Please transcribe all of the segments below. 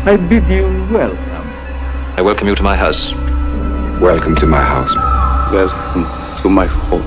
I bid you welcome. I welcome you to my house. Welcome to my house. Welcome to my home.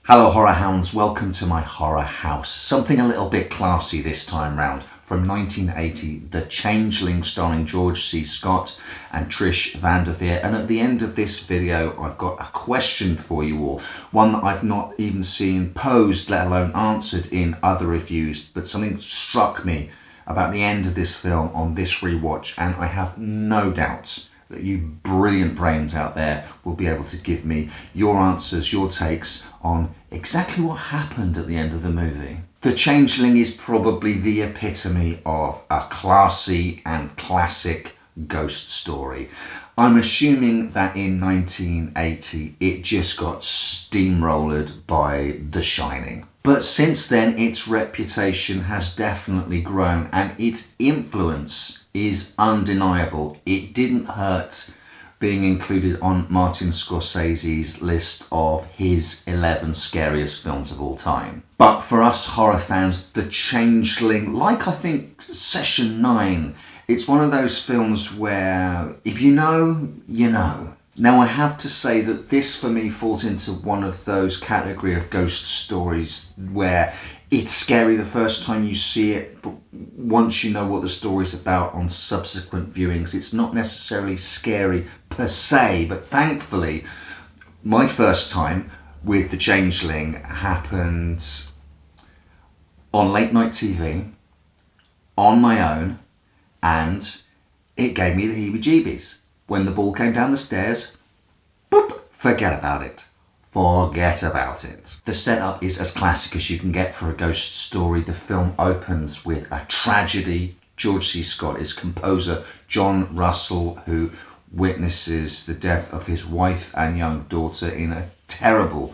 Hello horror hounds, welcome to my horror house. Something a little bit classy this time round. From 1980, The Changeling starring George C. Scott and Trish Van Devere. And at the end of this video, I've got a question for you all. One that I've not even seen posed, let alone answered in other reviews. But something struck me about the end of this film on this rewatch. And I have no doubt that you brilliant brains out there will be able to give me your answers, your takes on exactly what happened at the end of the movie. The Changeling is probably the epitome of a classy and classic ghost story. I'm assuming that in 1980 it just got steamrolled by The Shining. But since then its reputation has definitely grown and its influence is undeniable. It didn't hurt being included on Martin Scorsese's list of his 11 scariest films of all time. But for us horror fans, The Changeling, like I think Session 9, it's one of those films where if you know, you know. Now I have to say that this for me falls into one of those category of ghost stories where it's scary the first time you see it, but once you know what the story's about on subsequent viewings, it's not necessarily scary per se. But thankfully, my first time with The Changeling happened on late night TV, on my own, and it gave me the heebie-jeebies. When the ball came down the stairs, boop, forget about it. Forget about it. The setup is as classic as you can get for a ghost story. The film opens with a tragedy. George C. Scott is composer John Russell, who witnesses the death of his wife and young daughter in a terrible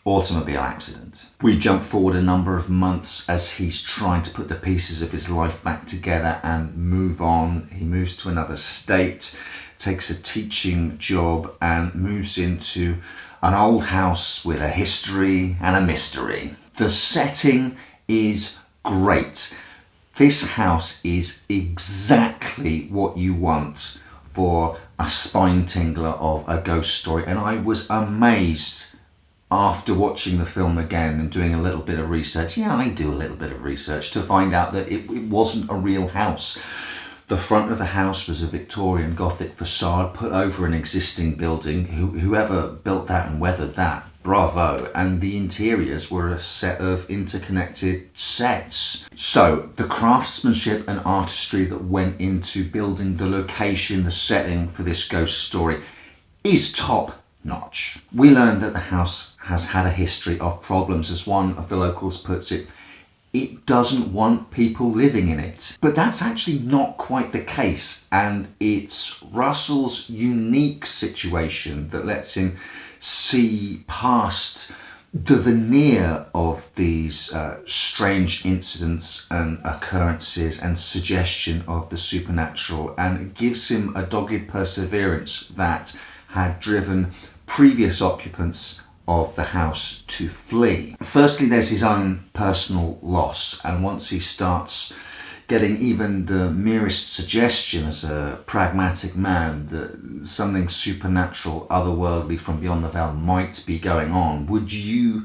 automobile accident. We jump forward a number of months as he's trying to put the pieces of his life back together and move on. He moves to another state, takes a teaching job and moves into an old house with a history and a mystery. The setting is great. This house is exactly what you want for a spine tingler of a ghost story, and I was amazed after watching the film again and doing a little bit of research. Yeah, I do a little bit of research to find out that it wasn't a real house. The front of the house was a Victorian Gothic facade put over an existing building. Whoever built that and weathered that, bravo. And the interiors were a set of interconnected sets. So the craftsmanship and artistry that went into building the location, the setting for this ghost story is top notch. We learned that the house has had a history of problems. As one of the locals puts it, it doesn't want people living in it. But that's actually not quite the case, and it's Russell's unique situation that lets him see past the veneer of these strange incidents and occurrences and suggestion of the supernatural, and it gives him a dogged perseverance that had driven previous occupants of the house to flee. Firstly, there's his own personal loss, and once he starts getting even the merest suggestion as a pragmatic man that something supernatural, otherworldly from beyond the veil might be going on, would you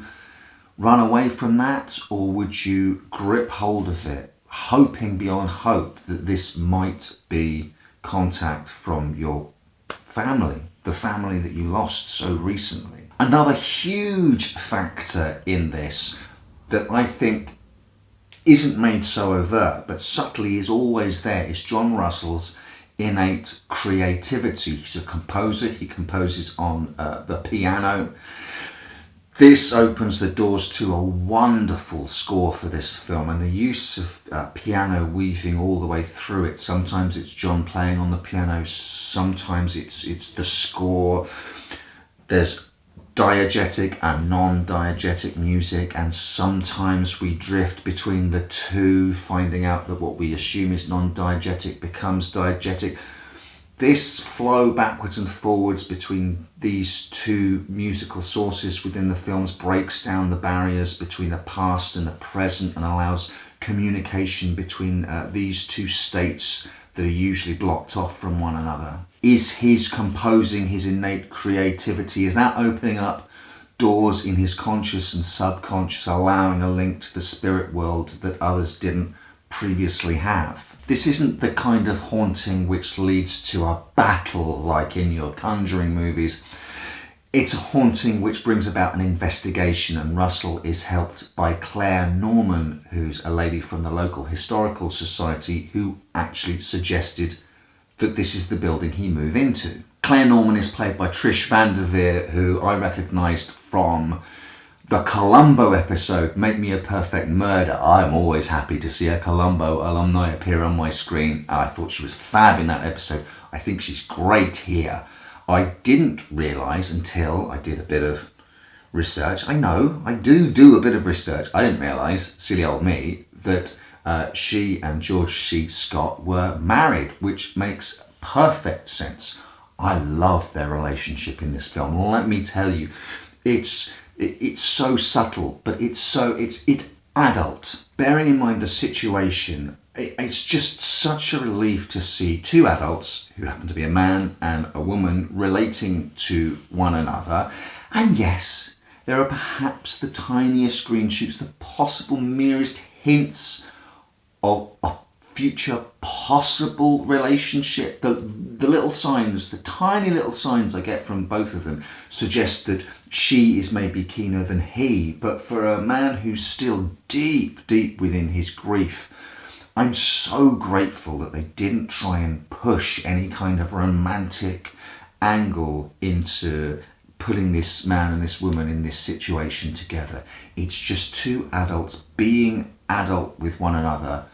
run away from that, or would you grip hold of it, hoping beyond hope that this might be contact from your family, the family that you lost so recently? Another huge factor in this that I think isn't made so overt but subtly is always there is John Russell's innate creativity. He's a composer. He composes on the piano. This opens the doors to a wonderful score for this film, and the use of piano weaving all the way through it. Sometimes it's John playing on the piano, sometimes it's the score. There's diegetic and non-diegetic music, and sometimes we drift between the two, finding out that what we assume is non-diegetic becomes diegetic. This flow backwards and forwards between these two musical sources within the films breaks down the barriers between the past and the present and allows communication between these two states that are usually blocked off from one another? Is his composing, his innate creativity, is that opening up doors in his conscious and subconscious, allowing a link to the spirit world that others didn't previously have? This isn't the kind of haunting which leads to a battle like in your Conjuring movies. It's a haunting which brings about an investigation, and Russell is helped by Claire Norman, who's a lady from the local historical society who actually suggested that this is the building he move into. Claire Norman is played by Trish Van Devere, who I recognised from the Columbo episode, Make Me a Perfect Murder. I'm always happy to see a Columbo alumni appear on my screen. I thought she was fab in that episode. I think she's great here. I didn't realise until I did a bit of research. I know, I do a bit of research. I didn't realise, silly old me, that she and George C. Scott were married, which makes perfect sense. I love their relationship in this film. Let me tell you, it's so subtle, but it's adult. Bearing in mind the situation, it's just such a relief to see two adults who happen to be a man and a woman relating to one another. And yes, there are perhaps the tiniest green shoots, the possible merest hints of a future possible relationship. The little signs, the tiny little signs I get from both of them suggest that she is maybe keener than he. But for a man who's still deep within his grief, I'm so grateful that they didn't try and push any kind of romantic angle into putting this man and this woman in this situation together. It's just two adults being adult with one another.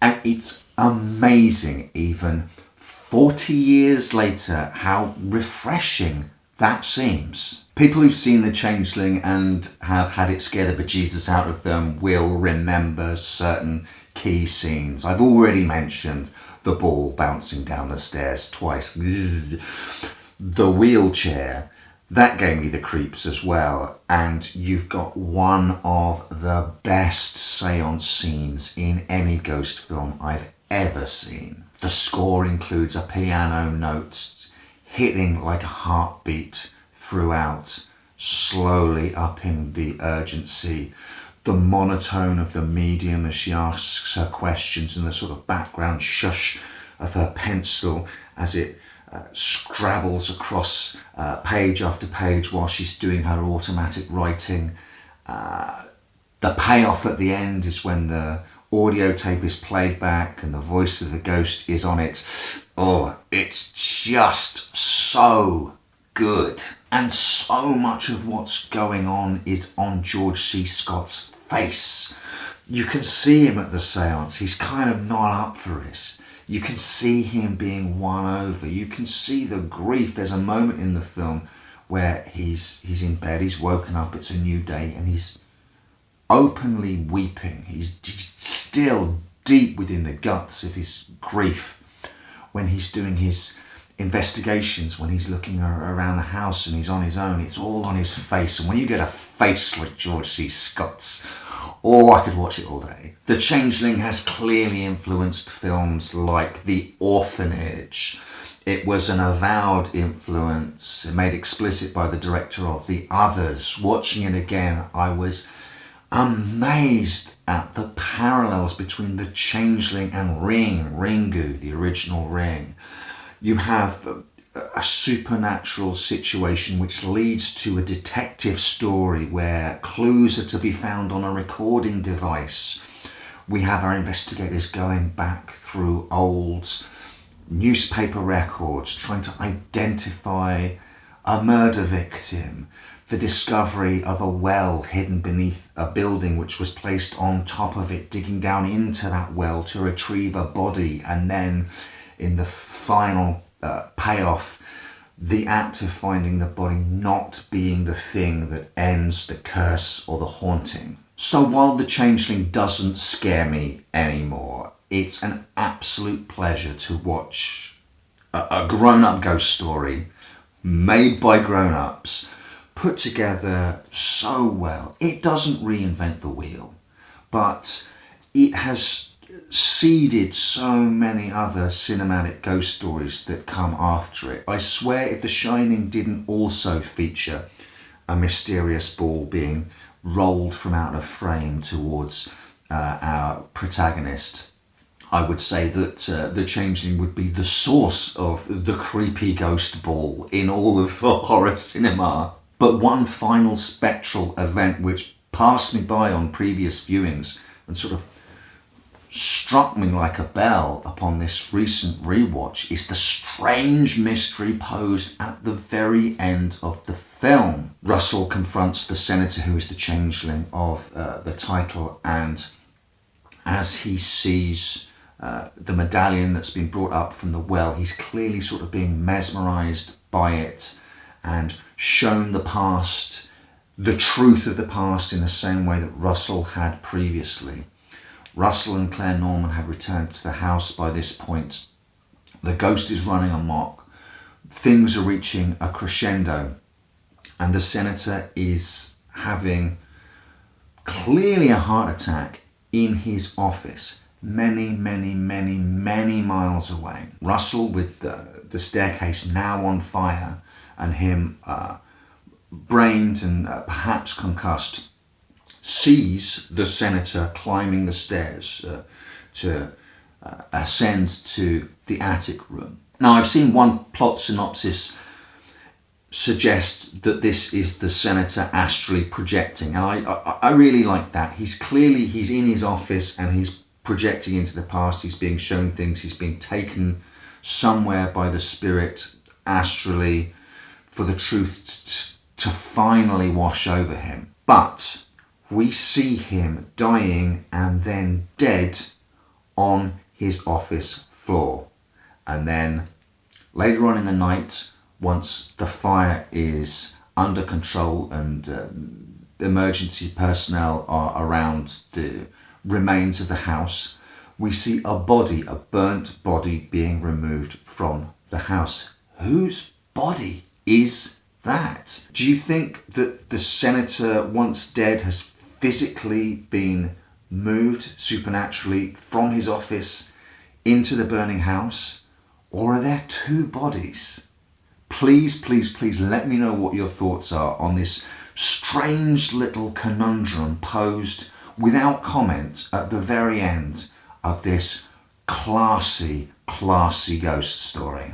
And it's amazing, even 40 years later, how refreshing that seems. People who've seen The Changeling and have had it scare the bejesus out of them will remember certain key scenes. I've already mentioned the ball bouncing down the stairs twice. The wheelchair, that gave me the creeps as well. And you've got one of the best seance scenes in any ghost film I've ever seen. The score includes a piano note hitting like a heartbeat throughout, slowly upping the urgency. The monotone of the medium as she asks her questions, and the sort of background shush of her pencil as it scrabbles across page after page while she's doing her automatic writing. The payoff at the end is when the audio tape is played back and the voice of the ghost is on it. Oh, it's just so good. And so much of what's going on is on George C. Scott's face. You can see him at the seance. He's kind of not up for it. You can see him being won over. You can see the grief. There's a moment in the film where he's in bed, he's woken up, it's a new day, and he's openly weeping. He's still deep within the guts of his grief when he's doing his investigations, when he's looking around the house and he's on his own. It's all on his face. And when you get a face like George C. Scott's, oh, I could watch it all day. The Changeling has clearly influenced films like The Orphanage. It was an avowed influence, made explicit by the director of The Others. Watching it again, I was amazed at the parallels between The Changeling and Ringu, the original Ring. You have a supernatural situation which leads to a detective story where clues are to be found on a recording device. We have our investigators going back through old newspaper records, trying to identify a murder victim, the discovery of a well hidden beneath a building which was placed on top of it, digging down into that well to retrieve a body, and then in the final payoff, the act of finding the body not being the thing that ends the curse or the haunting. So while The Changeling doesn't scare me anymore, it's an absolute pleasure to watch a grown-up ghost story made by grown-ups, put together so well. It doesn't reinvent the wheel, but it has seeded so many other cinematic ghost stories that come after it. I swear if The Shining didn't also feature a mysterious ball being rolled from out of frame towards our protagonist, I would say that The Changeling would be the source of the creepy ghost ball in all of horror cinema. But one final spectral event which passed me by on previous viewings and sort of struck me like a bell upon this recent rewatch is the strange mystery posed at the very end of the film. Russell confronts the senator who is the changeling of the title, and as he sees the medallion that's been brought up from the well, he's clearly sort of being mesmerized by it and shown the past, the truth of the past, in the same way that Russell had previously. Russell and Claire Norman had returned to the house by this point. The ghost is running amok. Things are reaching a crescendo, and the senator is having clearly a heart attack in his office, many miles away. Russell, with the staircase now on fire and him brained and perhaps concussed, sees the senator climbing the stairs to ascend to the attic room. Now, I've seen one plot synopsis suggest that this is the senator astrally projecting, and I really like that. He's in his office and he's projecting into the past. He's being shown things. He's being taken somewhere by the spirit astrally for the truth to finally wash over him. But we see him dying and then dead on his office floor. And then later on in the night, once the fire is under control and emergency personnel are around the remains of the house, we see a burnt body being removed from the house. Whose body is that? Do you think that the senator, once dead, has physically been moved supernaturally from his office into the burning house? Or are there two bodies? Please let me know what your thoughts are on this strange little conundrum posed without comment at the very end of this classy ghost story.